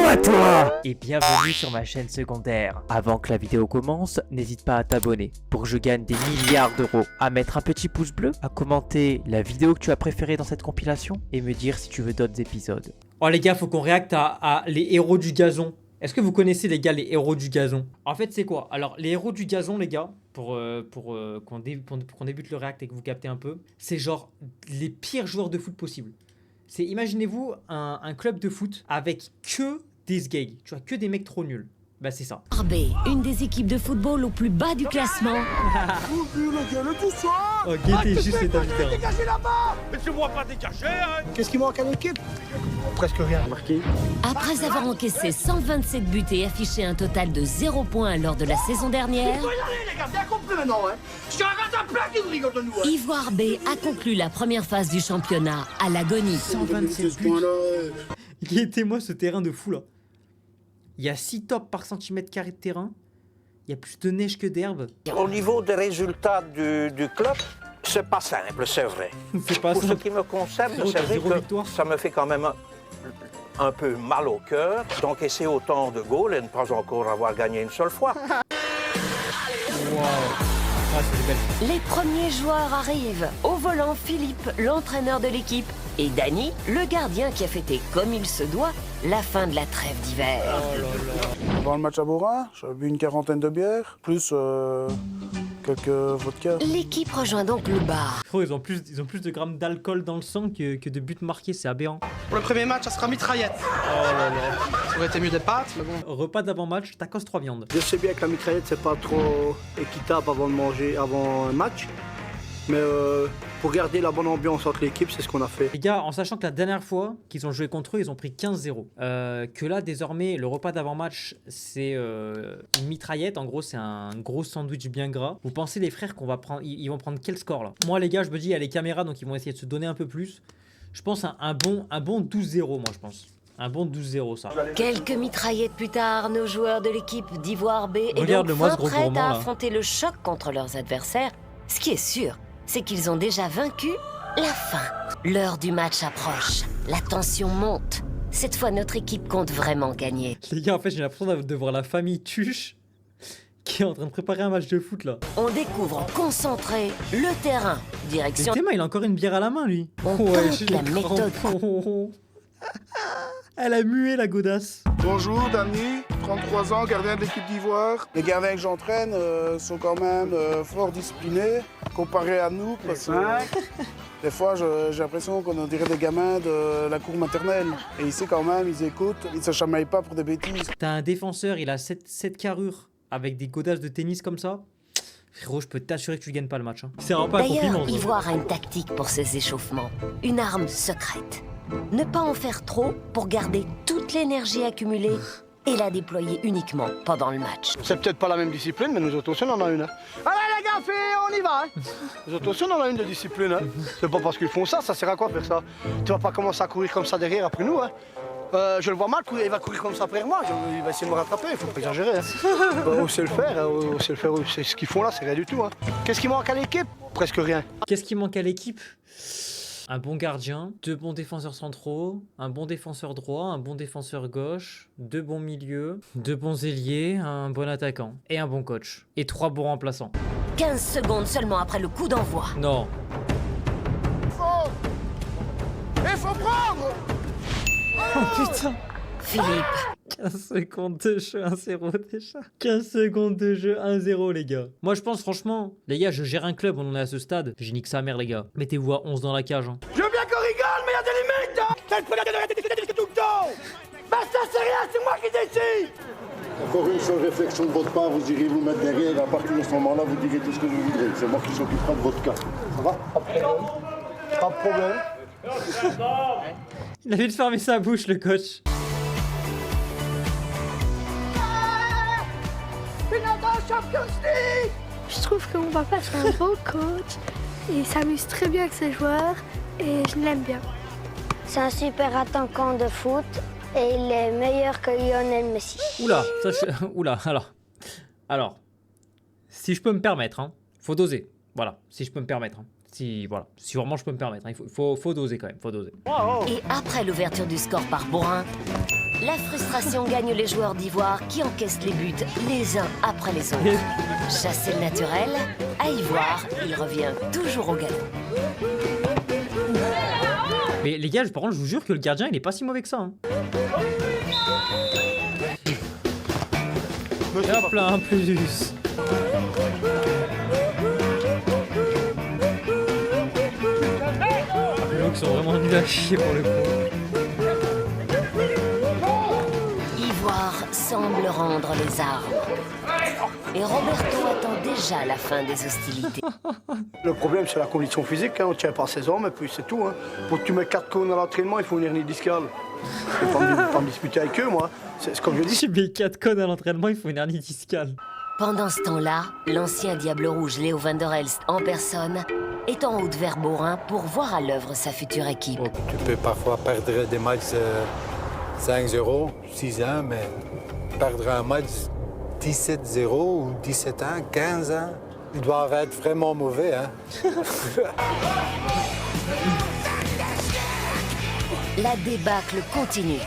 pas toi! Et bienvenue sur ma chaîne secondaire. Avant que la vidéo commence, n'hésite pas à t'abonner pour que je gagne des milliards d'euros, à mettre un petit pouce bleu, à commenter la vidéo que tu as préférée dans cette compilation et me dire si tu veux d'autres épisodes. Oh les gars, faut qu'on réacte à les héros du gazon. Est-ce que vous connaissez les gars les héros du gazon? En fait c'est quoi? Alors les héros du gazon les gars, pour qu'on débute le react et que vous captez un peu, c'est genre les pires joueurs de foot possibles. C'est, imaginez-vous un club de foot avec que des sgays, tu vois, que des mecs trop nuls. Bah c'est ça. RB, une des équipes de football au plus bas du classement. Oh Guetté, juste les invité. Dégagez là-bas! Mais tu vois pas dégager, hein! Qu'est-ce qui manque à l'équipe? Presque rien. Marqué. Après avoir encaissé 127 buts et affiché un total de 0 points lors de la saison dernière, Faut y aller, les gars, bien compris maintenant, hein! Je suis un gars plein qui me rigole de nous, hein! Ivoire B a conclu la première phase du championnat à l'agonie. 127 buts. Guettez moi ce terrain de fou là. Il y a 6 tops par centimètre carré de terrain. Il y a plus de neige que d'herbe. Au niveau des résultats du club, c'est pas simple, c'est vrai. C'est pas Pour ce simple. qui me concerne, Frérot, c'est t'as vrai 0 que victoire. ça me fait quand même un peu mal au cœur d'encaisser autant de goals et ne pas encore avoir gagné une seule fois. Wow. Ah, c'est belle. Les premiers joueurs arrivent. Au volant, Philippe, l'entraîneur de l'équipe, et Dany, le gardien qui a fêté comme il se doit la fin de la trêve d'hiver. Oh là là. Avant le match à Borin, j'avais bu une quarantaine de bières, plus quelques vodka. L'équipe rejoint donc le bar. Frérot, ils ont plus de grammes d'alcool dans le sang que de buts marqués, c'est aberrant. Pour le premier match, ça sera mitraillette. Oh là là. Ça aurait été mieux des pâtes, mais bon. Repas d'avant-match, tacos 3 viandes. Je sais bien que la mitraillette c'est pas trop équitable avant de manger, avant un match, mais pour garder la bonne ambiance entre l'équipe, c'est ce qu'on a fait. Les gars, en sachant que la dernière fois qu'ils ont joué contre eux, ils ont pris 15-0. Que là, désormais, le repas d'avant-match, c'est une mitraillette. En gros, c'est un gros sandwich bien gras. Vous pensez, les frères, qu'on va prendre, ils vont prendre quel score là? Moi, les gars, je me dis, il y a les caméras, donc ils vont essayer de se donner un peu plus. Je pense un bon 12-0, moi, je pense. Un bon 12-0, ça. Quelques mitraillettes plus tard, nos joueurs de l'équipe d'Ivoire B est Regarde-le-moi, donc ce gros prêts gourmand, à là. affronter le choc contre leurs adversaires. Ce qui est sûr, c'est qu'ils ont déjà vaincu la fin. L'heure du match approche. La tension monte. Cette fois, notre équipe compte vraiment gagner. Les gars, en fait, j'ai l'impression de voir la famille Tuche qui est en train de préparer un match de foot, là. On découvre concentré le terrain. Mais Direction. Théma, il a encore une bière à la main, lui. On Ouais, tente j'ai la les méthode. crampons. Elle a mué, la godasse. Bonjour, Dany, 33 ans, gardien de l'équipe d'Ivoire. Les gardiens que j'entraîne sont quand même fort disciplinés, comparés à nous, parce que des fois j'ai l'impression qu'on dirait des gamins de la cour maternelle. Et ici quand même, ils écoutent, ils ne se chamaillent pas pour des bêtises. T'as un défenseur, il a 7 carrures avec des godasses de tennis comme ça. Frérot, je peux t'assurer que tu gagnes pas le match. Hein. C'est vraiment pas un compliment. D'ailleurs, ça. Ivoire a une tactique pour ses échauffements. Une arme secrète. Ne pas en faire trop pour garder toute l'énergie accumulée et la déployer uniquement pendant le match. C'est peut-être pas la même discipline, mais nous autres aussi, on en a une. Hein. Allez, les gars, filles, on y va. Hein. Nous autres aussi, on en a une de discipline. Hein. C'est pas parce qu'ils font ça, ça sert à quoi faire ça? Tu vas pas commencer à courir comme ça derrière après nous. Hein. Je le vois mal, il va courir comme ça après moi. Il va essayer de me rattraper, il faut pas exagérer. Hein. On sait le faire, on sait le faire. C'est ce qu'ils font là, c'est rien du tout. Hein. Qu'est-ce qui manque à l'équipe? Presque rien. Qu'est-ce qui manque à l'équipe? Un bon gardien, 2 bons défenseurs centraux, un bon défenseur droit, un bon défenseur gauche, 2 bons milieux, 2 bons ailiers, un bon attaquant et un bon coach. Et 3 bons remplaçants. 15 secondes seulement après le coup d'envoi. Non. Il faut prendre! Oh putain. Philippe, 15 secondes de jeu, 1-0 déjà. 15 secondes de jeu, 1-0 les gars. Moi je pense franchement, les gars, je gère un club, on en est à ce stade. J'ai nique sa mère les gars. Mettez-vous à 11 dans la cage. Hein. Je veux bien qu'on rigole, mais il y a des limites! Hein. T'as le premier de arrêter de discuter tout le temps! Basta, c'est rien, c'est moi qui décide! Encore une seule réflexion de votre part, vous irez vous mettre derrière et à partir de ce moment-là, vous direz tout ce que vous voudrez. C'est moi qui s'occupera de votre cas. Ça va? Pas de problème. Il a vite fermé sa bouche le coach. Je trouve que mon papa c'est un bon coach et il s'amuse très bien avec ses joueurs et je l'aime bien. C'est un super attaquant de foot et il est meilleur que Lionel Messi. Oula, ça je... Oula, alors, si je peux me permettre, hein, faut doser. Voilà, si je peux me permettre. Hein. Si, voilà, si vraiment je peux me permettre, hein, il faut doser quand même, faut doser. Et après l'ouverture du score par Borin, la frustration gagne les joueurs d'Ivoire qui encaissent les buts les uns après les autres. Chasser le naturel, à Ivoire, il revient toujours au galop. Mais les gars, par contre, je vous jure que le gardien, il est pas si mauvais que ça. Hein. Hop là, un plus. Les gens qui sont vraiment nuls à chier pour le coup. Ivoire semble rendre les armes. Et Roberto attend déjà la fin des hostilités. Le problème, c'est la condition physique. Hein. On ne tient pas 16 ans, mais puis c'est tout. Hein. Pour que tu mets 4 cônes à l'entraînement, il faut une hernie discale. Je ne vais pas me disputer avec eux, moi. C'est comme je dis. Si je mets 4 cônes à l'entraînement, il faut une hernie discale. Pendant ce temps-là, l'ancien Diable Rouge Léo van der Elst en personne est en route vers Borin pour voir à l'œuvre sa future équipe. Tu peux parfois perdre des matchs 5-0, 6-1, mais perdre un match 17-0 ou 17-1, 15-1, ils doivent être vraiment mauvais. Hein? La débâcle continue.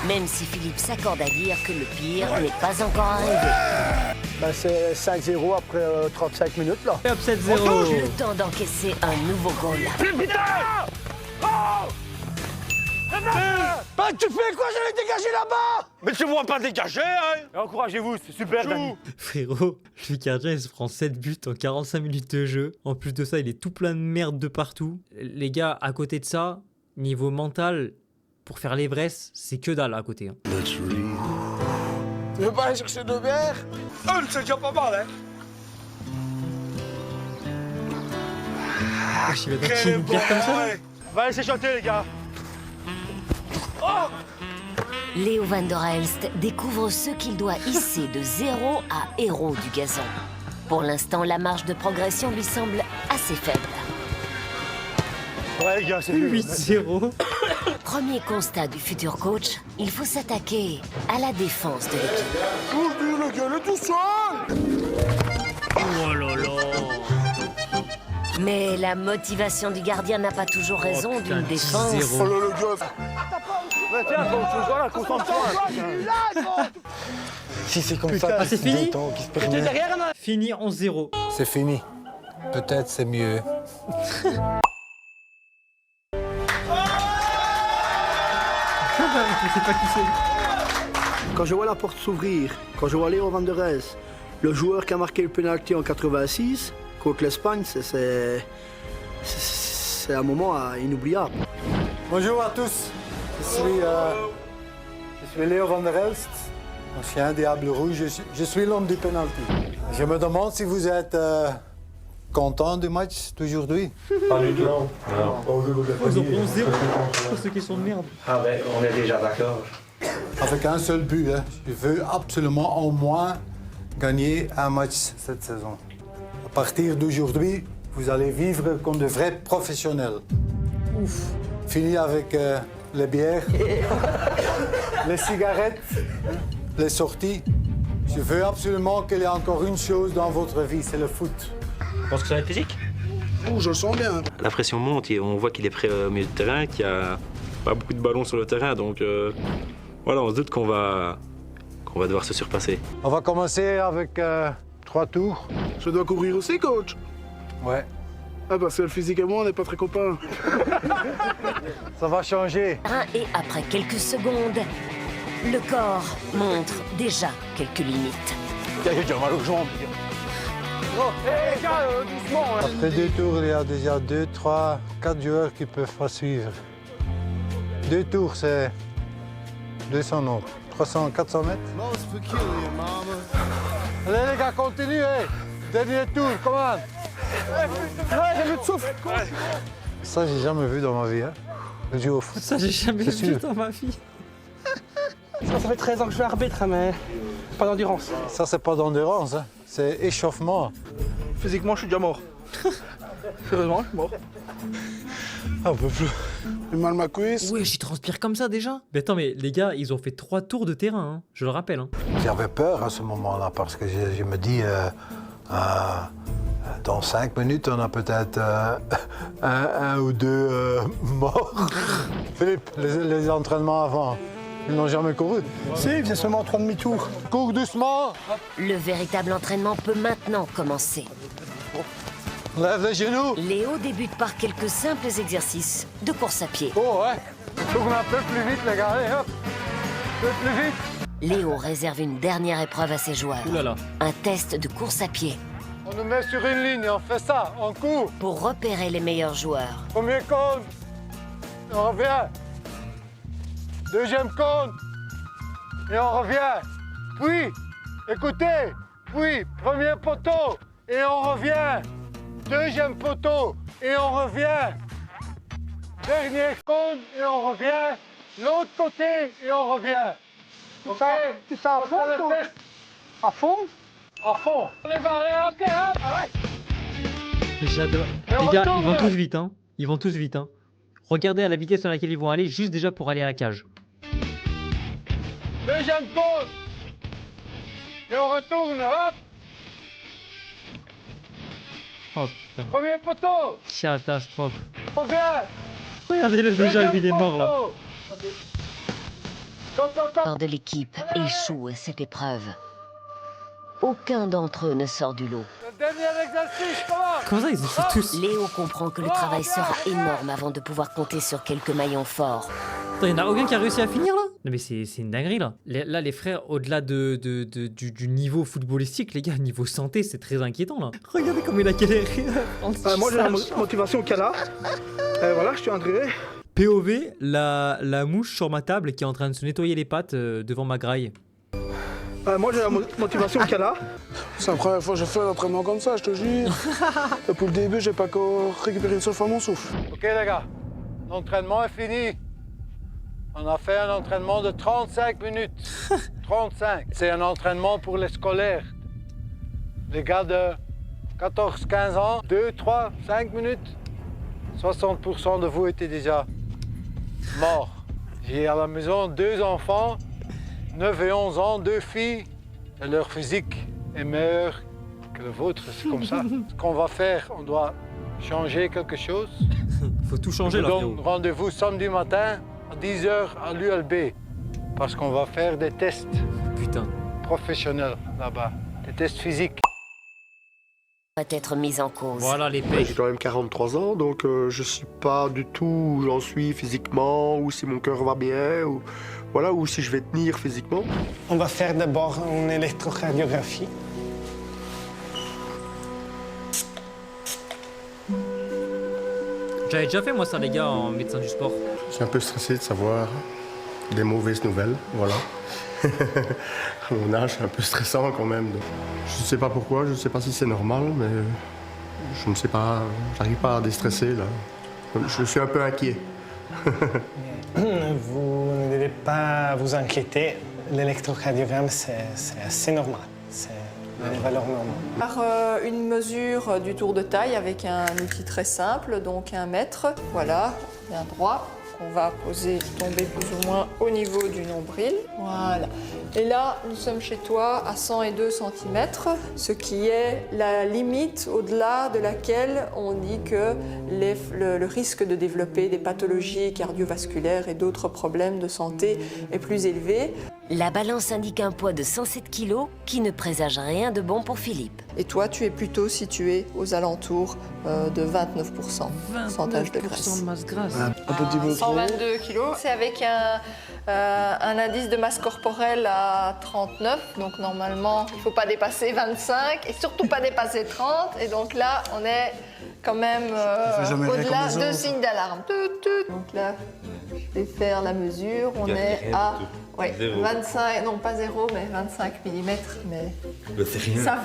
Même si Philippe s'accorde à dire que le pire n'est pas encore arrivé. Ben, c'est 5-0 après 35 minutes, là. Hop, 7-0. Le temps d'encaisser un nouveau goal. Bah, tu fais quoi? J'allais dégager là-bas! Mais tu vois pas dégager, hein! Encouragez-vous, c'est super, Dani. Frérot, le gardien, il se prend 7 buts en 45 minutes de jeu. En plus de ça, il est tout plein de merde de partout. Les gars, à côté de ça, niveau mental, pour faire l'Everest, c'est que dalle à côté. Hein. Tu veux pas aller chercher 2 bières? C'est déjà pas mal, hein! Je vais donner une bière comme ça. Va laisser chanter, les gars! Léo van der Elst découvre ce qu'il doit hisser de 0 à héros du gazon. Pour l'instant, la marge de progression lui semble assez faible. Ouais, les gars, c'est mieux. 8-0. Premier constat du futur coach, il faut s'attaquer à la défense de l'équipe. Aujourd'hui, le gars, il est tout seul! Oh là là. Mais la motivation du gardien n'a pas toujours raison d'une défense. Oh là, le gars! Mais tiens, voilà, concentre-toi. Si c'est comme ça, c'est fini. T'es derrière, Anna? Fini 11-0. C'est fini. Peut-être c'est mieux. Je sais pas qui c'est. Quand je vois la porte s'ouvrir, quand je vois Léo van der Elst, le joueur qui a marqué le penalty en 86 contre l'Espagne, c'est un moment inoubliable. Bonjour à tous. Je suis Léo van der Elst, ancien Diable Rouge. Je suis l'homme du penalty. Je me demande si vous êtes content du match d'aujourd'hui. Pas du tout. Non. Ils ont 11-0 pour cette question de merde. Ah ben, on est déjà d'accord. Avec un seul but. Hein. Je veux absolument au moins gagner un match cette saison. À partir d'aujourd'hui, vous allez vivre comme de vrais professionnels. Ouf. Fini avec les bières, les cigarettes, les sorties. Je veux absolument qu'il y ait encore une chose dans votre vie, c'est le foot. Je pense que ça va être physique. Oh, je le sens bien. La pression monte et on voit qu'il est prêt au milieu de terrain, qu'il n'y a pas beaucoup de ballons sur le terrain. Donc voilà, on se doute qu'on va devoir se surpasser. On va commencer avec 3 tours. Je dois courir aussi, coach? Ouais. Ah parce que le physique et moi, on n'est pas très copains. Ça va changer. Et après quelques secondes, le corps montre déjà quelques limites. J'ai déjà mal aux jambes. Oh, hé, les gars, doucement. Hein. Après 2 tours, il y a déjà 2, 3, 4 joueurs qui peuvent pas suivre. 2 tours, c'est 200 non, 300, 400 mètres. Allez les gars, continuez. Dernier tour, commande. J'ai plus de souffle. Ça, j'ai jamais vu dans ma vie. Hein. Le jeu au foot. Ça, j'ai jamais vu dans ma vie. Ça fait 13 ans que je suis arbitre, mais pas d'endurance. Ça, c'est pas d'endurance, hein. C'est échauffement. Physiquement, je suis déjà mort. Sérieusement, je suis mort. Un peu plus. J'ai mal ma cuisse. Ouais, j'y transpire comme ça déjà. Mais attends, mais les gars, ils ont fait 3 tours de terrain, hein. Je le rappelle. Hein. J'avais peur à ce moment-là parce que je me dis, Dans 5 minutes, on a peut-être un ou deux morts. Philippe, les entraînements avant, ils n'ont jamais couru. Si, il faisait seulement 3 demi-tours. Cours doucement. Le véritable entraînement peut maintenant commencer. Lève les genoux. Léo débute par quelques simples exercices de course à pied. Oh ouais. Tourne un peu plus vite, les gars. Allez, hop. Un peu plus vite. Léo réserve une dernière épreuve à ses joueurs. Ouh là là. Un test de course à pied. On nous met sur une ligne et on fait ça, on court. Pour repérer les meilleurs joueurs. Premier cône. On revient. Deuxième cône. Et on revient. Puis, écoutez. Puis, premier poteau. Et on revient. Deuxième poteau. Et on revient. Dernier cône. Et on revient. L'autre côté. Et on revient. Ok. C'est ça à fond, toi? À fond? À fond. On est barré, ok, hop. J'adore. Les gars, ils vont tous vite, hein. Ils vont tous vite, hein. Regardez à la vitesse à laquelle ils vont aller, juste déjà pour aller à la cage. Deuxième pause. Et on retourne, hop. Oh putain. Premier poteau. Catastrophe. On vient. Regardez-le déjà, il est mort là. Lors de l'équipe échoue à cette épreuve. Aucun d'entre eux ne sort du lot. Le dernier exercice, comment? Comment ça, ils échouent tous? Léo comprend que le travail sera énorme avant de pouvoir compter sur quelques maillons forts. Attends, il n'y en a aucun qui a réussi à finir là? Non mais c'est une dinguerie là. Là les frères, au-delà du niveau footballistique, les gars, niveau santé, c'est très inquiétant là. Regardez comme il a galéré. Moi j'ai la motivation qu'elle a. Voilà, je suis André. POV, la mouche sur ma table qui est en train de se nettoyer les pattes devant ma graille. Moi j'ai la motivation qu'elle a. C'est la première fois que je fais un entraînement comme ça, je te jure. Depuis le début, j'ai pas encore récupéré une seule fois mon souffle. Ok les gars, l'entraînement est fini. On a fait un entraînement de 35 minutes. 35. C'est un entraînement pour les scolaires. Les gars de 14-15 ans, 2, 3, 5 minutes. 60% de vous étaient déjà morts. J'ai à la maison 2 enfants, 9 et 11 ans, 2 filles. Et leur physique est meilleur que le vôtre, c'est comme ça. Ce qu'on va faire, on doit changer quelque chose. Faut tout changer là. Je donne rendez-vous samedi matin à 10h à l'ULB. Parce qu'on va faire des tests. Putain. Professionnels là-bas. Des tests physiques. Va être mis en cause. Voilà les pecs. J'ai quand même 43 ans, donc je sais pas du tout où j'en suis physiquement, ou si mon cœur va bien, ou voilà, ou si je vais tenir physiquement. On va faire d'abord une électrocardiographie. J'avais déjà fait moi ça les gars en médecin du sport. Je suis un peu stressé de savoir des mauvaises nouvelles, voilà. À mon âge, c'est un peu stressant quand même. Je ne sais pas pourquoi, je ne sais pas si c'est normal, mais je ne sais pas, j'arrive pas à déstresser là. Je suis un peu inquiet. Vous ne devez pas vous inquiéter, l'électrocardiogramme c'est assez normal, c'est une valeur normale. Par une mesure du tour de taille avec un outil très simple, donc 1 mètre, voilà, bien droit. On va poser, tomber plus ou moins au niveau du nombril. Voilà. Et là, nous sommes chez toi à 102 cm, ce qui est la limite au-delà de laquelle on dit que le risque de développer des pathologies cardiovasculaires et d'autres problèmes de santé est plus élevé. La balance indique un poids de 107 kg qui ne présage rien de bon pour Philippe. Et toi, tu es plutôt situé aux alentours de 29% pourcentage de graisse. de masse grasse. Un petit peu trop. 122 kg. C'est avec un indice de masse corporelle à 39. Donc normalement, il ne faut pas dépasser 25 et surtout pas dépasser 30. Et donc là, on est quand même au-delà de signes d'alarme. Donc là, je vais faire la mesure. On est à 25, non pas 0, mais 25 mm. Mais ça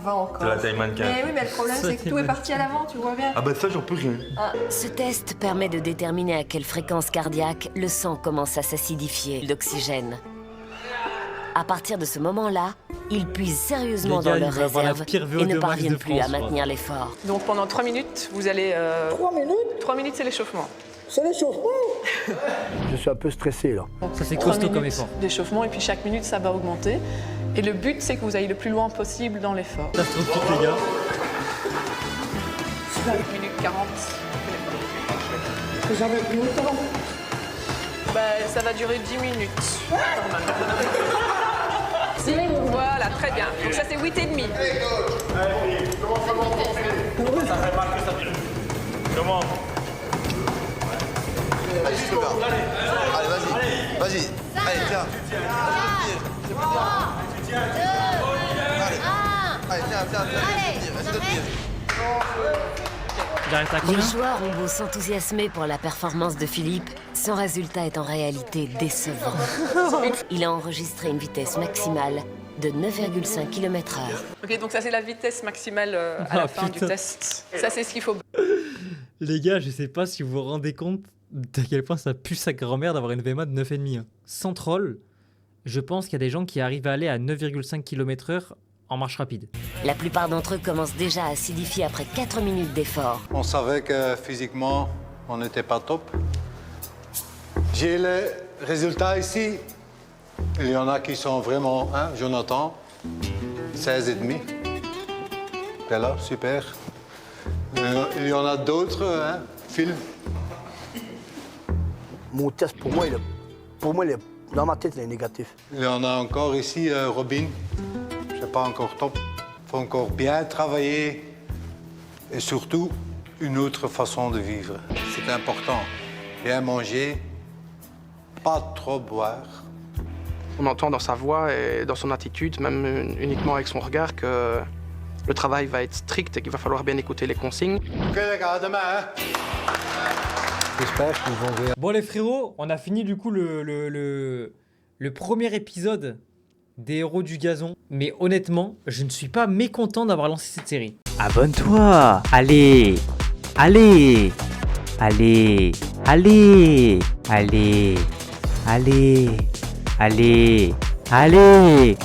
va encore. C'est la taille mannequin. Mais oui, mais le problème, c'est que tout est parti à l'avant, tu vois bien. Ah bah ça, j'en peux rien. Ce test permet de déterminer à quelle fréquence cardiaque le sang commence à s'acidifier d'oxygène. À partir de ce moment-là, ils puisent sérieusement dans leurs réserves et ne parviennent plus à maintenir l'effort. Donc pendant 3 minutes, vous allez... 3 minutes 3 minutes, c'est l'échauffement. C'est l'échauffement. Je suis un peu stressé là. Ça c'est costaud comme effort. D'échauffement et puis chaque minute, ça va augmenter. Et le but, c'est que vous ayez le plus loin possible dans l'effort. Ça se trouve les gars. 1 minute 40. C'est jamais plus longtemps. Bah, ça va durer 10 minutes, normalement. Voilà, très bien. Donc ça, c'est 8,5. Allez, comment ça va? Ça fait mal que ça dure. Comment? Allez, juste là. Allez, vas-y. Vas-y. Allez, tiens. Allez, tiens. J'arrête à combien? Les joueurs ont beau s'enthousiasmer pour la performance de Philippe, son résultat est en réalité décevant. Il a enregistré une vitesse maximale de 9,5 km/h. Ok, donc ça, c'est la vitesse maximale à la fin du test. Ça, c'est ce qu'il faut. Les gars, je sais pas si vous vous rendez compte de quel point ça pue sa grand-mère d'avoir une VMA de 9,5. Hein. Sans troll, je pense qu'il y a des gens qui arrivent à aller à 9,5 km/h en marche rapide. La plupart d'entre eux commencent déjà à acidifier après 4 minutes d'effort. On savait que physiquement, on n'était pas top. J'ai les résultats ici. Il y en a qui sont vraiment, hein, Jonathan, 16,5. T'es là, super. Il y en a d'autres, hein, Phil. Mon test, pour moi, dans ma tête, il est négatif. Il y en a encore ici, Robin. C'est pas encore top. Il faut encore bien travailler et surtout une autre façon de vivre. C'est important. Bien manger, pas trop boire. On entend dans sa voix et dans son attitude, même uniquement avec son regard, que le travail va être strict et qu'il va falloir bien écouter les consignes. Ok les gars, à demain. Hein. J'espère qu'ils vont rire. Bon les frérots, on a fini du coup le premier épisode des Héros du Gazon. Mais honnêtement, je ne suis pas mécontent d'avoir lancé cette série. Abonne-toi. Allez. Allez. Allez. Allez. Allez. Allez. Allez. Allez.